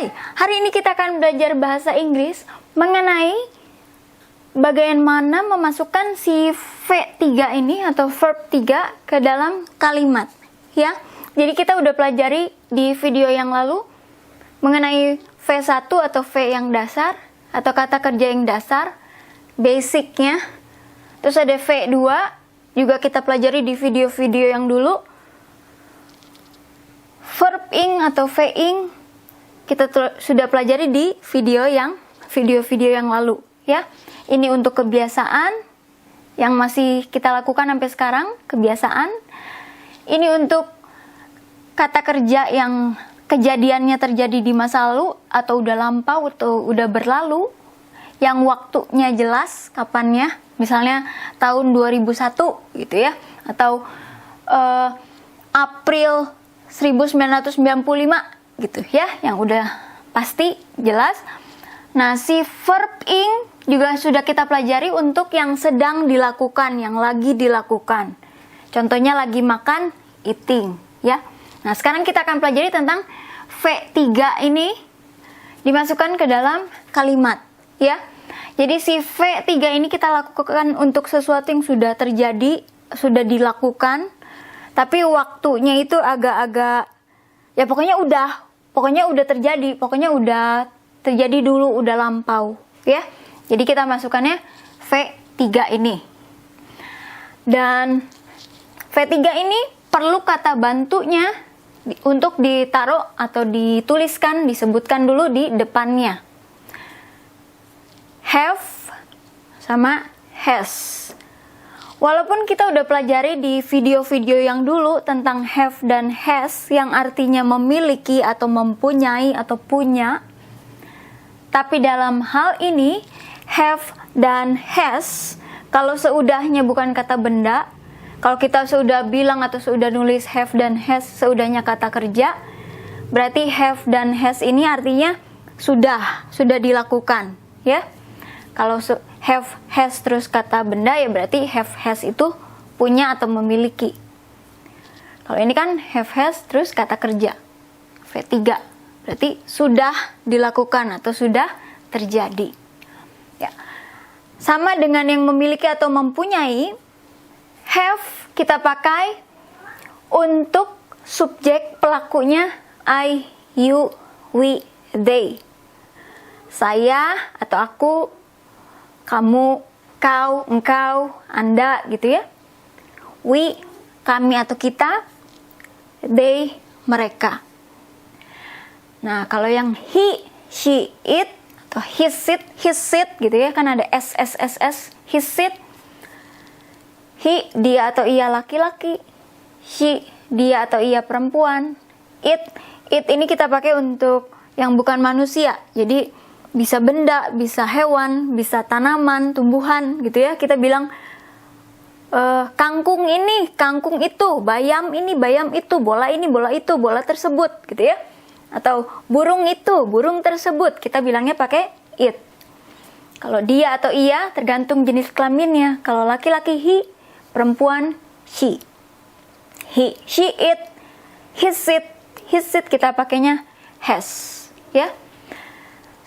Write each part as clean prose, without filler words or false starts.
Hai, hari ini kita akan belajar bahasa Inggris mengenai bagaimana memasukkan si V3 ini atau verb 3 ke dalam kalimat, ya. Jadi kita udah pelajari di video yang lalu mengenai V1 atau V yang dasar atau kata kerja yang dasar, basicnya. Terus ada V2, juga kita pelajari di video-video yang dulu. Verb ing atau V-ing kita sudah pelajari di video-video yang lalu, ya. Ini untuk kebiasaan yang masih kita lakukan sampai sekarang, kebiasaan. Ini untuk kata kerja yang kejadiannya terjadi di masa lalu atau udah lampau atau udah berlalu, yang waktunya jelas kapannya, misalnya tahun 2001 gitu ya, atau April 1995 gitu ya, yang udah pasti jelas. Nah, si verb ing juga sudah kita pelajari untuk yang sedang dilakukan, yang lagi dilakukan. Contohnya lagi makan, eating, ya. Nah, sekarang kita akan pelajari tentang V3 ini dimasukkan ke dalam kalimat, ya. Jadi si V3 ini kita lakukan untuk sesuatu yang sudah terjadi, sudah dilakukan, tapi waktunya itu agak-agak, ya pokoknya udah terjadi dulu, udah lampau, ya. Jadi kita masukkannya V3 ini. Dan V3 ini perlu kata bantunya untuk ditaruh atau dituliskan, disebutkan dulu di depannya. Have sama has. Walaupun kita udah pelajari di video-video yang dulu tentang have dan has yang artinya memiliki atau mempunyai atau punya, tapi dalam hal ini have dan has kalau seudahnya bukan kata benda, kalau kita sudah bilang atau sudah nulis have dan has seudahnya kata kerja, berarti have dan has ini artinya sudah dilakukan, ya. Kalau have, has terus kata benda, ya berarti have, has itu punya atau memiliki. Kalau ini kan have, has terus kata kerja, V3, berarti sudah dilakukan atau sudah terjadi, ya. Sama dengan yang memiliki atau mempunyai, have kita pakai untuk subjek pelakunya I, you, we, they. Saya atau aku, kamu, kau, engkau, anda, gitu ya. We, kami atau kita. They, mereka. Nah, kalau yang he, she, it, atau his, it, gitu ya, kan ada s, his, it. He, dia atau ia laki-laki. She, dia atau ia perempuan. It ini kita pakai untuk yang bukan manusia. Jadi bisa benda, bisa hewan, bisa tanaman, tumbuhan, gitu ya. Kita bilang kangkung ini, kangkung itu, bayam ini, bayam itu, bola ini, bola itu, bola tersebut, gitu ya. Atau burung itu, burung tersebut, kita bilangnya pakai it. Kalau dia atau ia tergantung jenis kelaminnya. Kalau laki-laki he, perempuan she. He, she, it, his, it kita pakainya has, ya.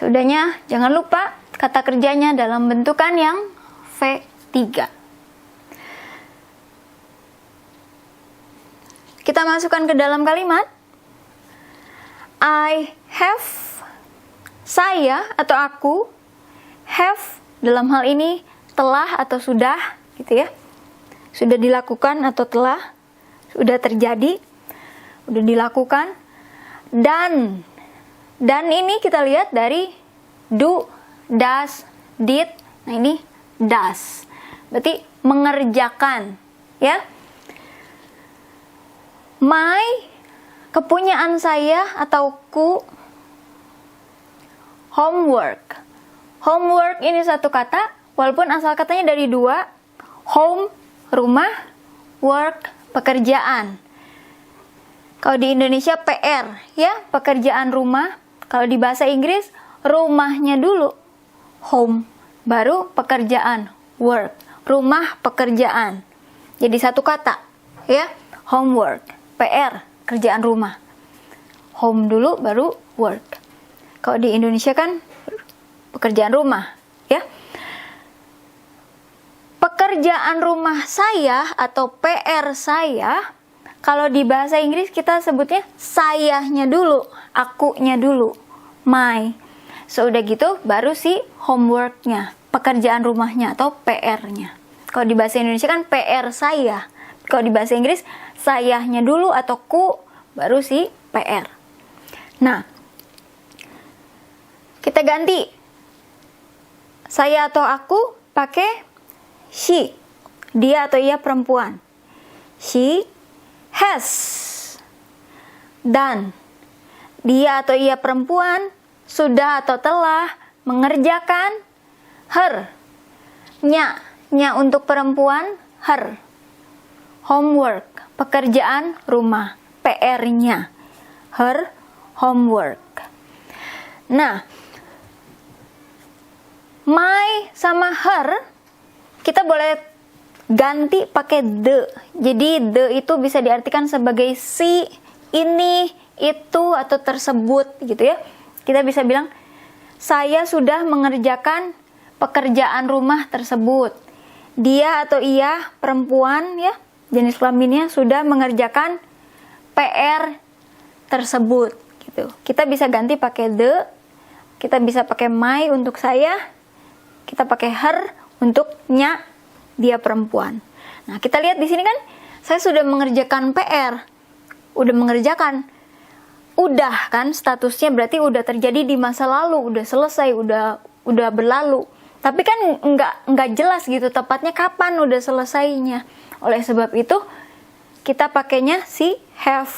Sudahnya, jangan lupa kata kerjanya dalam bentukan yang V3. Kita masukkan ke dalam kalimat. I have, saya atau aku, have dalam hal ini telah atau sudah, gitu ya. Sudah dilakukan atau telah, sudah terjadi, sudah dilakukan. Dan ini kita lihat dari do, does, did. Nah, ini does. Berarti mengerjakan, ya. My, kepunyaan saya atau ku. Homework. Homework ini satu kata, walaupun asal katanya dari dua. Home, rumah, work, pekerjaan. Kalau di Indonesia PR, ya, pekerjaan rumah. Kalau di bahasa Inggris, rumahnya dulu, home, baru pekerjaan, work. Rumah, pekerjaan. Jadi satu kata, ya, homework, PR, kerjaan rumah. Home dulu, baru work. Kalau di Indonesia kan pekerjaan rumah, ya. Pekerjaan rumah saya atau PR saya, kalau di bahasa Inggris kita sebutnya sayanya dulu, akunya dulu, my. So udah gitu baru si homeworknya, pekerjaan rumahnya atau PR-nya. Kalau di bahasa Indonesia kan PR saya. Kalau di bahasa Inggris sayanya dulu atau ku, baru si PR. Nah, kita ganti. Saya atau aku pakai she. Dia atau ia perempuan. She has. Dan dia atau ia perempuan sudah atau telah mengerjakan her. Nya untuk perempuan, her. Homework, pekerjaan rumah, PR-nya. Her homework. Nah, my sama her kita boleh ganti pakai the. Jadi the itu bisa diartikan sebagai si, ini, itu, atau tersebut gitu ya. Kita bisa bilang saya sudah mengerjakan pekerjaan rumah tersebut. Dia atau ia perempuan ya, jenis kelaminnya sudah mengerjakan PR tersebut gitu. Kita bisa ganti pakai the, kita bisa pakai my untuk saya, kita pakai her untuk nya, dia perempuan. Nah, kita lihat di sini kan saya sudah mengerjakan PR. Udah mengerjakan. Udah kan statusnya berarti udah terjadi di masa lalu, udah selesai, udah berlalu. Tapi kan enggak jelas gitu tepatnya kapan udah selesainya. Oleh sebab itu kita pakainya si have.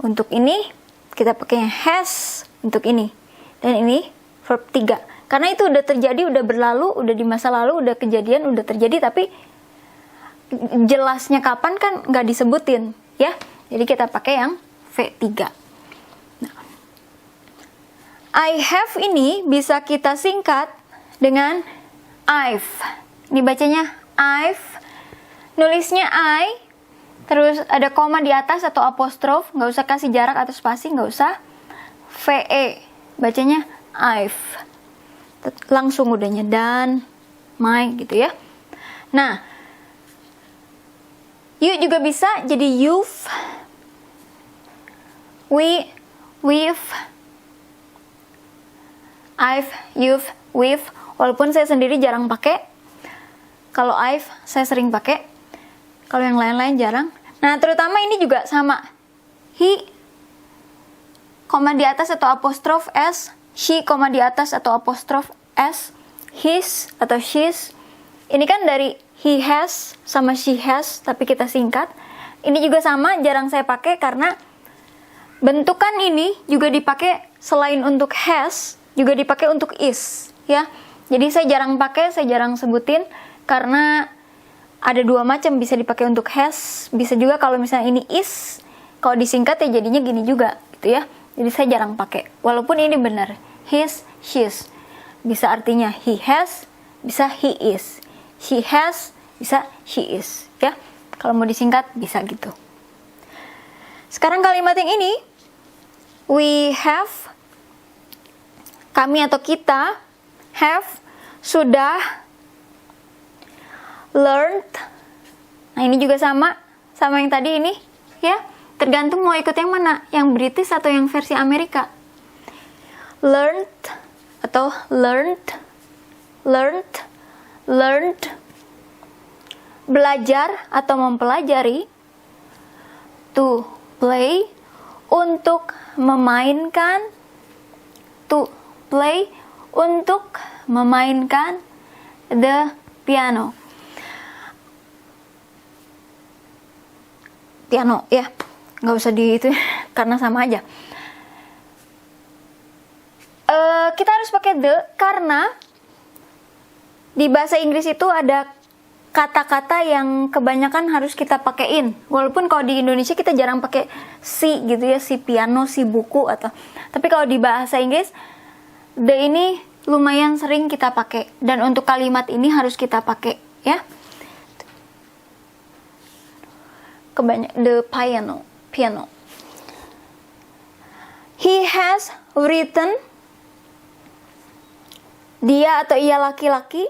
Untuk ini kita pakainya has untuk ini. Dan ini verb 3. Karena itu udah terjadi, udah berlalu, udah di masa lalu, udah kejadian, udah terjadi, tapi jelasnya kapan kan nggak disebutin, ya. Jadi kita pakai yang V3. Nah, I have ini bisa kita singkat dengan I've. Ini bacanya I've. Nulisnya I, terus ada koma di atas atau apostrof, nggak usah kasih jarak atau spasi, nggak usah. VE, bacanya I've. Langsung udahnya dan my gitu ya. Nah, you juga bisa jadi you've, we, we've, I've, you've, we've. Walaupun saya sendiri jarang pakai. Kalau I've saya sering pakai. Kalau yang lain-lain jarang. Nah, terutama ini juga sama. He, koma di atas atau apostrof S. She, koma di atas atau apostrof S. His atau she's. Ini kan dari he has sama she has, tapi kita singkat. Ini juga sama, jarang saya pakai karena bentukan ini juga dipakai selain untuk has, juga dipakai untuk is, ya. Jadi saya jarang pakai, saya jarang sebutin karena ada dua macam, bisa dipakai untuk has, bisa juga kalau misalnya ini is, kalau disingkat ya jadinya gini juga, gitu ya. Jadi saya jarang pakai, walaupun ini benar, his, she's, bisa artinya he has, bisa he is, she has, bisa she is, ya. Kalau mau disingkat bisa gitu. Sekarang kalimat yang ini, we have, kami atau kita, have, sudah, learned. Nah, ini juga sama yang tadi ini, ya. Tergantung mau ikut yang mana, yang British atau yang versi Amerika. Learned atau learned. Belajar atau mempelajari. To play, untuk memainkan. To play, untuk memainkan the piano. Piano, ya. Nggak usah di itu karena sama aja. Kita harus pakai the karena di bahasa Inggris itu ada kata-kata yang kebanyakan harus kita pakein. Walaupun kalau di Indonesia kita jarang pakai si gitu ya, si piano, si buku atau. Tapi kalau di bahasa Inggris the ini lumayan sering kita pakai dan untuk kalimat ini harus kita pakai, ya. The piano. He has written. Dia atau ia laki-laki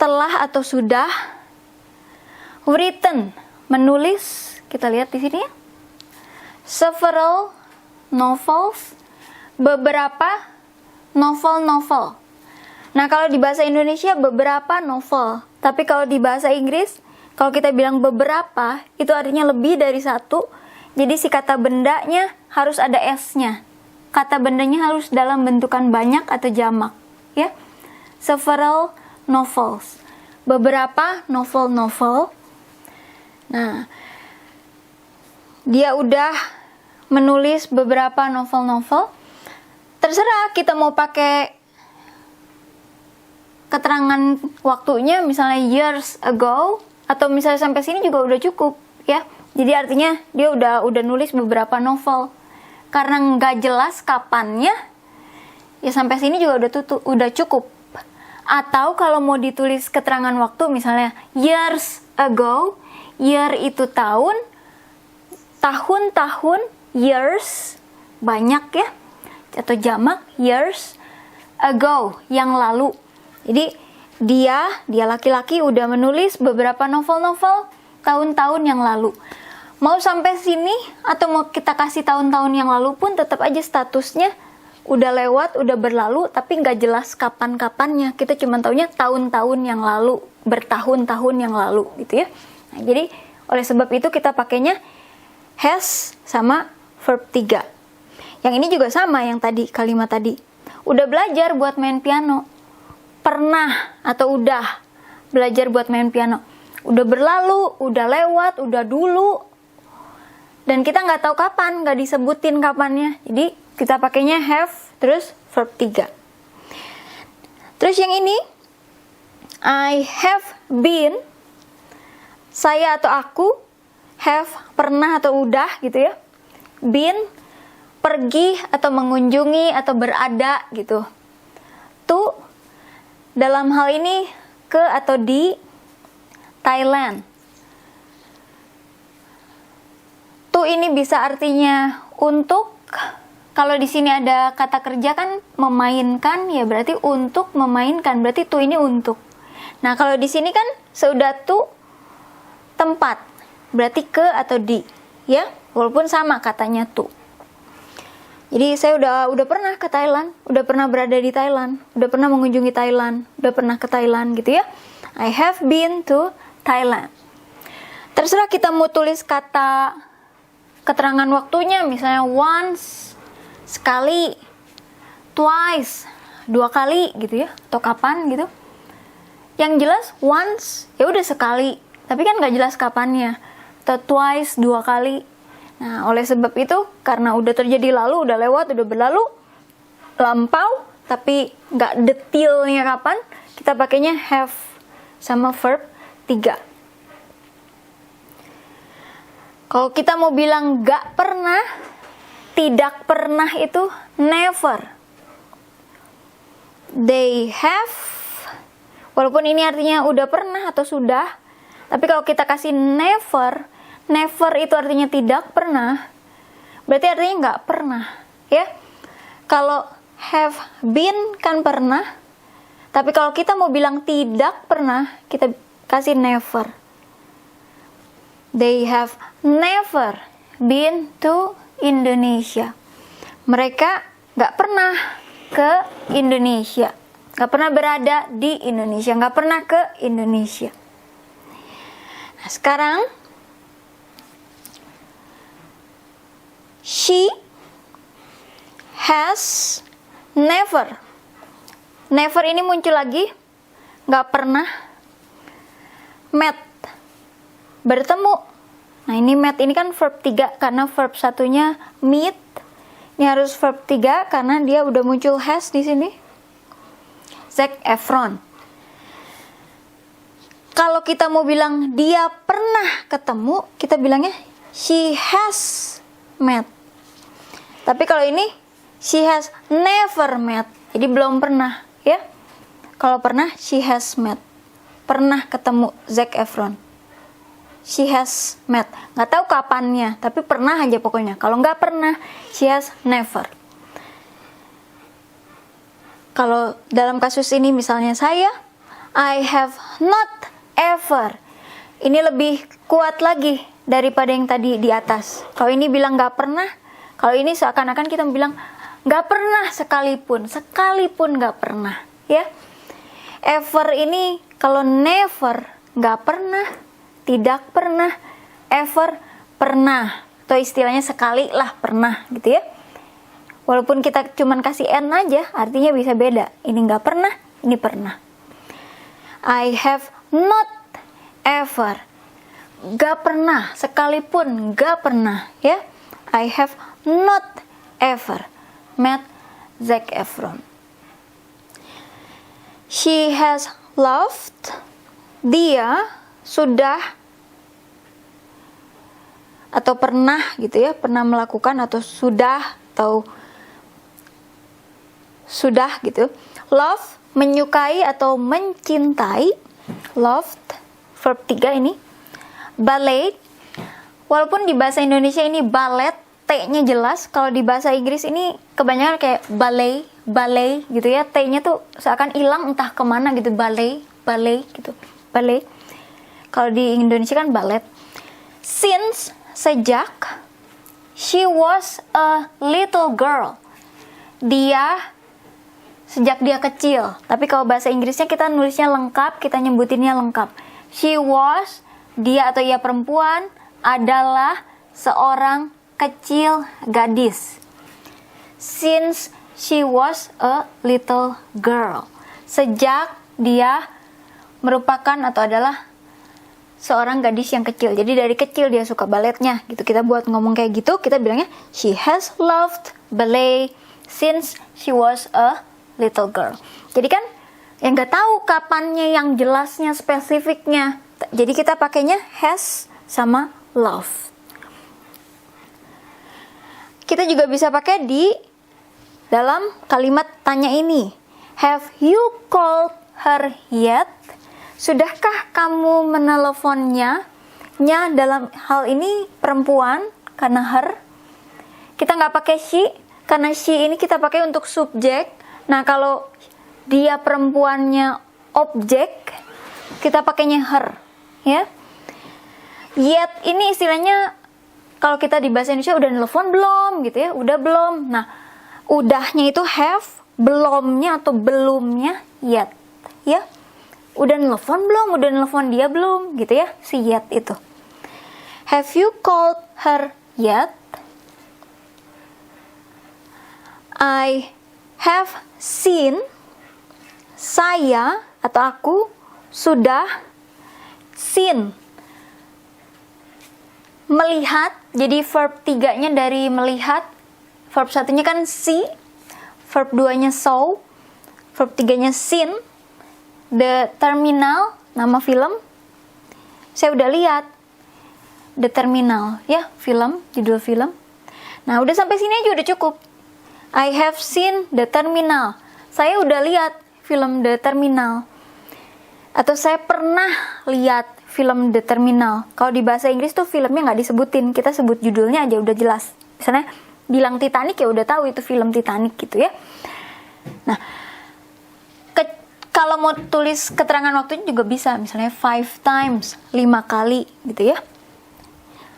telah atau sudah written, menulis. Kita lihat di sini ya. Several novels, beberapa novel-novel. Nah, kalau di bahasa Indonesia beberapa novel. Tapi kalau di bahasa Inggris, kalau kita bilang beberapa, itu artinya lebih dari satu. Jadi si kata bendanya harus ada S-nya. Kata bendanya harus dalam bentukan banyak atau jamak. Ya, several novels, beberapa novel-novel. Nah, dia udah menulis beberapa novel-novel. Terserah kita mau pakai keterangan waktunya, misalnya years ago, atau misalnya sampai sini juga udah cukup, ya. Jadi artinya dia udah nulis beberapa novel. Karena nggak jelas kapannya, ya sampai sini juga udah cukup. Atau kalau mau ditulis keterangan waktu, misalnya years ago, year itu tahun, tahun-tahun, years, banyak ya, atau jamak, years ago, yang lalu. Jadi dia laki-laki udah menulis beberapa novel-novel tahun-tahun yang lalu. Mau sampai sini atau mau kita kasih tahun-tahun yang lalu pun tetap aja statusnya udah lewat, udah berlalu, tapi nggak jelas kapan-kapannya. Kita cuma taunya tahun-tahun yang lalu, bertahun-tahun yang lalu gitu ya. Nah, jadi oleh sebab itu kita pakainya has sama verb 3. Yang ini juga sama yang tadi, kalimat tadi. Udah belajar buat main piano. Pernah atau udah belajar buat main piano. Udah berlalu, udah lewat, udah dulu. Dan kita nggak tahu kapan, nggak disebutin kapannya. Jadi kita pakainya have, terus verb 3. Terus yang ini, I have been, saya atau aku, have, pernah atau udah gitu ya. Been, pergi atau mengunjungi atau berada gitu. To, dalam hal ini ke atau di Thailand. To ini bisa artinya untuk. Kalau di sini ada kata kerja kan memainkan, ya berarti untuk memainkan, berarti to ini untuk. Nah, kalau di sini kan sudah to tempat, berarti ke atau di, ya. Walaupun sama katanya to. Jadi saya udah pernah ke Thailand, udah pernah berada di Thailand, udah pernah mengunjungi Thailand, udah pernah ke Thailand gitu ya. I have been to Thailand. Terserah kita mau tulis kata keterangan waktunya, misalnya once, sekali, twice, 2 kali gitu ya, atau kapan gitu. Yang jelas once, ya udah sekali, tapi kan nggak jelas kapannya. Atau twice, 2 kali. Nah, oleh sebab itu, karena udah terjadi lalu, udah lewat, udah berlalu, lampau, tapi nggak detailnya kapan, kita pakainya have sama verb 3. Kalau kita mau bilang nggak pernah, tidak pernah itu never. They have, walaupun ini artinya udah pernah atau sudah, tapi kalau kita kasih never, never itu artinya tidak pernah, berarti artinya nggak pernah, ya. Kalau have been kan pernah, tapi kalau kita mau bilang tidak pernah, kita kasih never. They have never been to Indonesia. Mereka nggak pernah ke Indonesia, nggak pernah berada di Indonesia, nggak pernah ke Indonesia. Nah, sekarang she has never. Never ini muncul lagi, nggak pernah. Met, bertemu. Nah, ini met ini kan verb 3 karena verb satunya meet. Ini harus verb 3 karena dia udah muncul has di sini. Zac Efron. Kalau kita mau bilang dia pernah ketemu, kita bilangnya she has met. Tapi kalau ini she has never met. Jadi belum pernah, ya. Kalau pernah she has met. Pernah ketemu Zac Efron. she has met. Nggak tahu kapannya, tapi pernah aja pokoknya. Kalau nggak pernah, she has never. Kalau dalam kasus ini misalnya saya, I have not ever. Ini lebih kuat lagi daripada yang tadi di atas. Kalau ini bilang nggak pernah, kalau ini seakan-akan kita bilang nggak pernah sekalipun nggak pernah, ya. Ever ini kalau never nggak pernah, tidak pernah, ever pernah, atau istilahnya sekali lah pernah gitu ya. Walaupun kita cuman kasih n aja, artinya bisa beda. Ini nggak pernah, ini pernah. I have not ever. Gak pernah, sekalipun gak pernah, ya. I have not ever met Zac Efron. She has loved. Dia sudah atau pernah gitu ya, pernah melakukan atau sudah gitu. Love, menyukai atau mencintai. Loved, verb 3 ini. Ballet, walaupun di bahasa Indonesia ini ballet, T-nya jelas. Kalau di bahasa Inggris ini kebanyakan kayak ballet gitu ya. T-nya tuh seakan hilang entah kemana gitu. Ballet gitu. Ballet. Kalau di Indonesia kan ballet. Since, sejak. She was a little girl. Sejak dia kecil. Tapi kalau bahasa Inggrisnya kita nulisnya lengkap, kita nyebutinnya lengkap. She was, dia atau ia perempuan, adalah seorang kecil gadis. Since she was a little girl. Sejak dia merupakan atau adalah seorang gadis yang kecil. Jadi dari kecil dia suka baletnya gitu. Kita buat ngomong kayak gitu, kita bilangnya she has loved ballet since she was a little girl. Jadi kan yang nggak tahu kapannya yang jelasnya spesifiknya. Jadi kita pakainya has sama love. Kita juga bisa pakai di dalam kalimat tanya ini. Have you called her yet? Sudahkah kamu meneleponnya? Nya dalam hal ini perempuan karena her. Kita nggak pakai she karena she ini kita pakai untuk subjek. Nah kalau dia perempuannya objek, kita pakainya her, ya. Yet ini istilahnya kalau kita di bahasa Indonesia udah nelfon belum gitu ya, udah belum. Nah, udahnya itu have, belumnya atau belumnya yet, ya. Udah nelfon belum, udah nelfon dia belum gitu ya, si yet itu. Have you called her yet? I have seen, saya atau aku sudah seen, melihat. Jadi verb 3-nya dari melihat. Verb 1-nya kan see, verb 2-nya saw, verb 3-nya seen. The Terminal, nama film, saya udah lihat. The Terminal, ya, film, judul film. Nah, udah sampai sini aja udah cukup. I have seen The Terminal. Saya udah lihat film The Terminal. Atau saya pernah lihat film The Terminal. Kalau di bahasa Inggris tuh filmnya nggak disebutin. Kita sebut judulnya aja udah jelas. Misalnya bilang Titanic ya udah tahu itu film Titanic gitu ya. Nah, kalau mau tulis keterangan waktunya juga bisa. Misalnya 5 times, 5 kali gitu ya.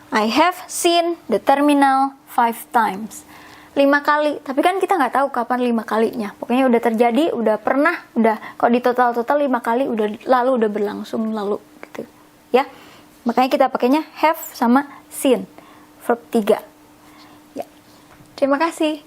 I have seen The Terminal 5 times. 5 kali, tapi kan kita nggak tahu kapan 5 kalinya. Pokoknya udah terjadi, udah pernah, udah. Kalau di total 5 kali udah berlangsung lalu gitu. Ya. Makanya kita pakainya have sama seen. Verb 3. Ya. Terima kasih.